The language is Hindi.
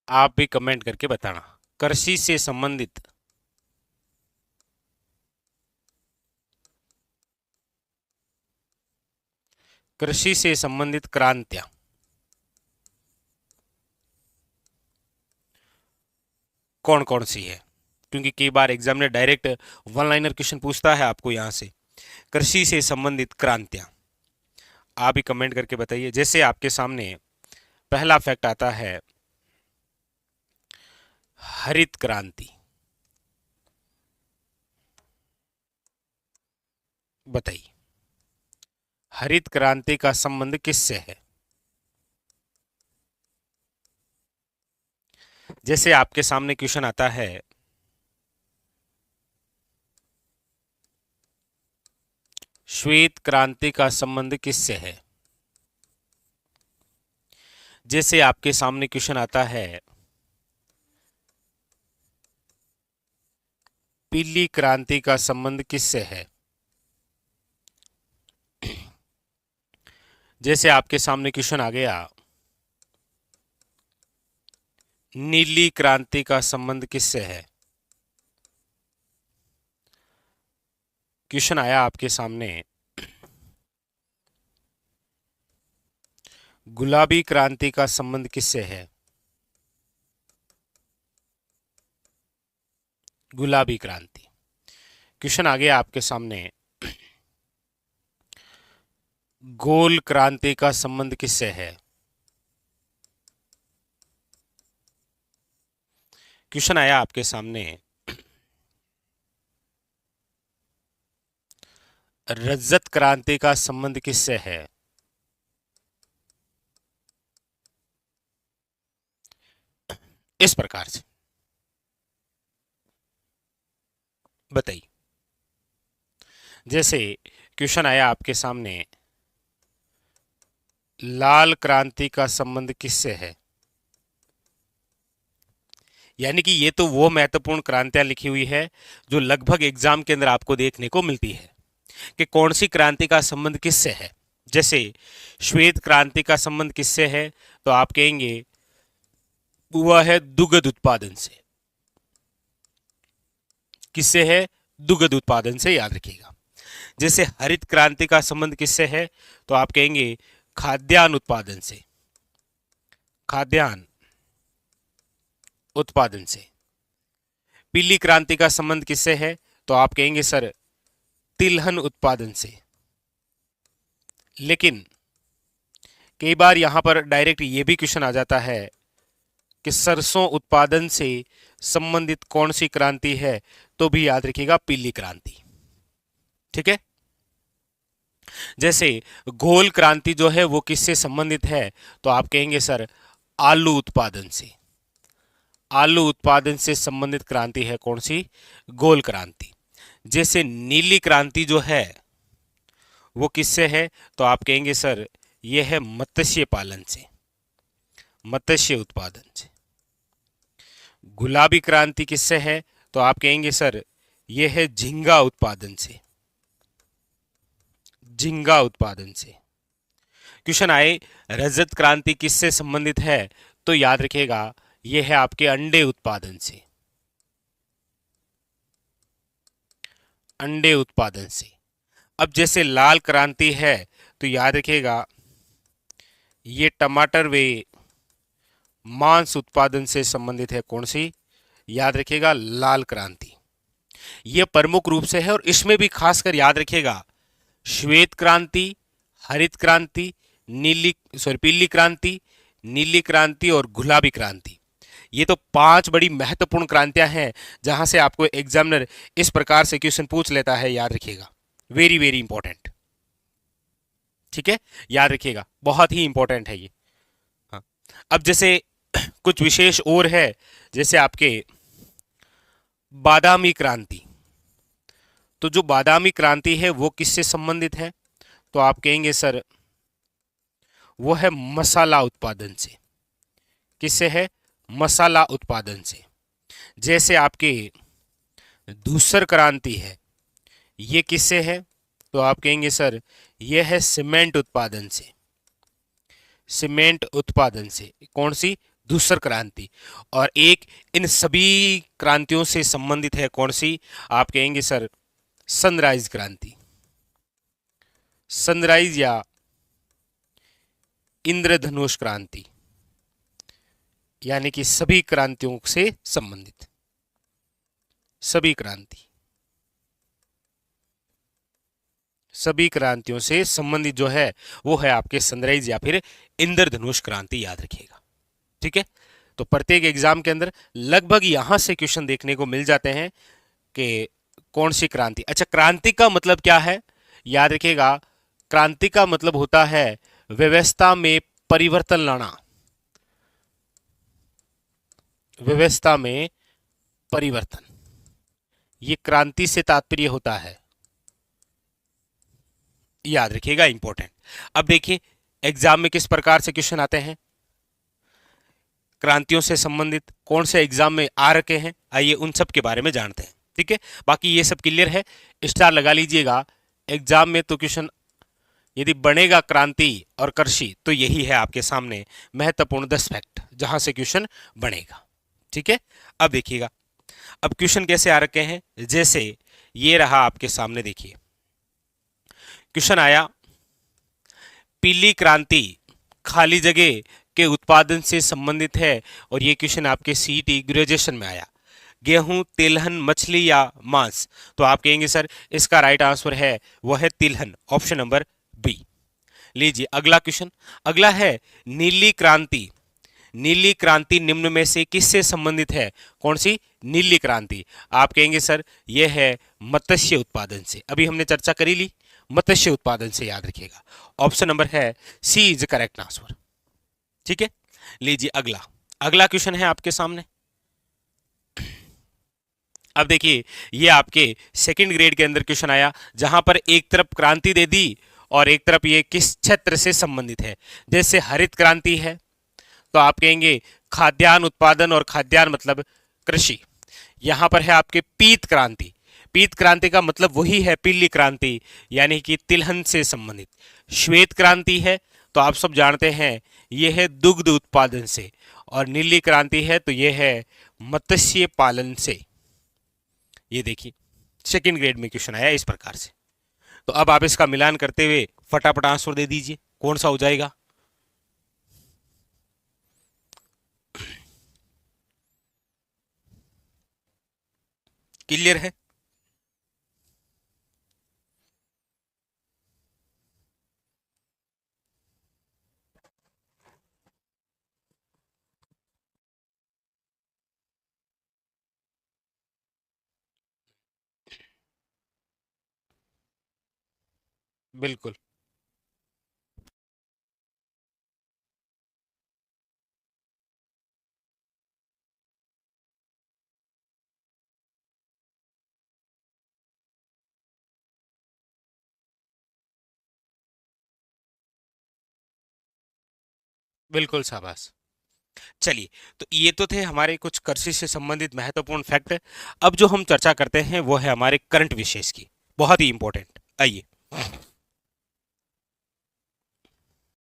आप भी कमेंट करके बताना। कृषि से संबंधित क्रांतियां कौन कौन सी है, क्योंकि कई बार एग्जाम में डायरेक्ट वन लाइनर क्वेश्चन पूछता है आपको यहां से। कृषि से संबंधित क्रांतियां आप भी कमेंट करके बताइए। जैसे आपके सामने पहला फैक्ट आता है हरित क्रांति, बताइए हरित क्रांति का संबंध किससे है। जैसे आपके सामने क्वेश्चन आता है श्वेत क्रांति का संबंध किससे है। जैसे आपके सामने क्वेश्चन आता है पीली क्रांति का संबंध किससे है। जैसे आपके सामने क्वेश्चन आ गया नीली क्रांति का संबंध किससे है। क्वेश्चन आया आपके सामने गुलाबी क्रांति का संबंध किससे है। गुलाबी क्रांति। क्वेश्चन आ गया आपके सामने गोल क्रांति का संबंध किससे है। क्वेश्चन आया आपके सामने रजत क्रांति का संबंध किससे है। इस प्रकार से बताइए। जैसे क्वेश्चन आया आपके सामने लाल क्रांति का संबंध किससे है। यानी कि ये तो वो महत्वपूर्ण क्रांतियां लिखी हुई है जो लगभग एग्जाम के अंदर आपको देखने को मिलती है कि कौन सी क्रांति का संबंध किससे है। जैसे श्वेत क्रांति का संबंध किससे है, तो आप कहेंगे वह है दुग्ध उत्पादन से। किससे है, दुग्ध उत्पादन से, याद रखिएगा। जैसे हरित क्रांति का संबंध किससे है, तो आप कहेंगे खाद्यान्न उत्पादन से। खाद्यान्न उत्पादन से। पीली क्रांति का संबंध किससे है, तो आप कहेंगे सर तिलहन उत्पादन से। लेकिन कई बार यहां पर डायरेक्ट ये भी क्वेश्चन आ जाता है कि सरसों उत्पादन से संबंधित कौन सी क्रांति है, तो भी याद रखिएगा पीली क्रांति। ठीक है। जैसे गोल क्रांति जो है वो किससे संबंधित है, तो आप कहेंगे सर आलू उत्पादन से। आलू उत्पादन से संबंधित क्रांति है कौन सी, गोल क्रांति। जैसे नीली क्रांति जो है वो किससे है, तो आप कहेंगे सर यह है मत्स्य पालन से, मत्स्य उत्पादन से। गुलाबी क्रांति किससे है, तो आप कहेंगे सर यह है झींगा उत्पादन से, झींगा उत्पादन से। क्वेश्चन आए रजत क्रांति किससे संबंधित है, तो याद रखिएगा यह है आपके अंडे उत्पादन से, अंडे उत्पादन से। अब जैसे लाल क्रांति है तो याद रखिएगा ये टमाटर वे मांस उत्पादन से संबंधित है। कौन सी, याद रखिएगा लाल क्रांति। यह प्रमुख रूप से है और इसमें भी खासकर याद रखिएगा श्वेत क्रांति, हरित क्रांति, पीली क्रांति, नीली क्रांति और गुलाबी क्रांति। ये तो 5 बड़ी महत्वपूर्ण क्रांतियां हैं जहां से आपको एग्जामिनर इस प्रकार से क्वेश्चन पूछ लेता है, याद रखिएगा। Very very important. ठीक है, याद रखिएगा, बहुत ही इंपॉर्टेंट है ये। हाँ। अब जैसे कुछ विशेष और है, जैसे आपके बादामी क्रांति। तो जो बादामी क्रांति है वो किससे संबंधित है, तो आप कहेंगे सर वो है मसाला उत्पादन से। किससे है, मसाला उत्पादन से। जैसे आपके धूसर क्रांति है, ये किससे है, तो आप कहेंगे सर यह है सीमेंट उत्पादन से, सीमेंट उत्पादन से। कौन सी, धूसर क्रांति। और एक इन सभी क्रांतियों से संबंधित है कौन सी? आप कहेंगे सर सनराइज क्रांति, सनराइज या इंद्रधनुष क्रांति, यानी कि सभी क्रांतियों से संबंधित, सभी क्रांति, सभी क्रांतियों से संबंधित जो है वो है आपके सनराइज या फिर इंद्रधनुष क्रांति, याद रखिएगा। ठीक है, तो प्रत्येक एग्जाम के अंदर लगभग यहां से क्वेश्चन देखने को मिल जाते हैं कि कौन सी क्रांति। अच्छा, क्रांति का मतलब क्या है? याद रखिएगा, क्रांति का मतलब होता है व्यवस्था में परिवर्तन लाना, व्यवस्था में परिवर्तन, ये क्रांति से तात्पर्य होता है, याद रखिएगा, इंपॉर्टेंट। अब देखिए एग्जाम में किस प्रकार से क्वेश्चन आते हैं, क्रांतियों से संबंधित कौन से एग्जाम में आ रखे हैं, आइए उन सब के बारे में जानते हैं। ठीक है, बाकी ये सब क्लियर है, स्टार लगा लीजिएगा। एग्जाम में तो क्वेश्चन यदि बनेगा क्रांति और कृषि तो यही है आपके सामने महत्वपूर्ण 10 फैक्ट जहां से क्वेश्चन बनेगा। ठीक है, अब देखिएगा अब क्वेश्चन कैसे आ रखे हैं, जैसे ये रहा आपके सामने, देखिए क्वेश्चन आया पीली क्रांति खाली जगह के उत्पादन से संबंधित है, और ये क्वेश्चन आपके सीईटी ग्रेजुएशन में आया, गेहूं, तिलहन, मछली या मांस। तो आप कहेंगे सर इसका राइट आंसर है वो है तिलहन, ऑप्शन नंबर बी। लीजिए अगला क्वेश्चन, अगला है नीली क्रांति, नीली क्रांति निम्न में से किससे संबंधित है? कौन सी नीली क्रांति? आप कहेंगे सर यह है मत्स्य उत्पादन से, अभी हमने चर्चा करी ली, मत्स्य उत्पादन से, याद रखिएगा। ऑप्शन नंबर है सी इज करेक्ट आंसर। ठीक है, लीजिए अगला, अगला क्वेश्चन है आपके सामने। अब देखिए ये आपके सेकंड ग्रेड के अंदर क्वेश्चन आया, जहां पर एक तरफ क्रांति दे दी और एक तरफ ये किस क्षेत्र से संबंधित है। जैसे हरित क्रांति है तो आप कहेंगे खाद्यान्न उत्पादन, और खाद्यान्न मतलब कृषि। यहां पर है आपके पीत क्रांति, पीत क्रांति का मतलब वही है पीली क्रांति, यानी कि तिलहन से संबंधित। श्वेत क्रांति है तो आप सब जानते हैं यह है दुग्ध उत्पादन से, और नीली क्रांति है तो यह है मत्स्य पालन से। ये देखिए सेकंड ग्रेड में क्वेश्चन आया इस प्रकार से। तो अब आप इसका मिलान करते हुए फटाफट आंसर दे दीजिए, कौन सा हो जाएगा? क्लियर है? बिल्कुल बिल्कुल शाबाश। चलिए, तो ये तो थे हमारे कुछ कृषि से संबंधित महत्वपूर्ण फैक्ट। अब जो हम चर्चा करते हैं वो है हमारे करंट विशेष की, बहुत ही इंपॉर्टेंट। आइए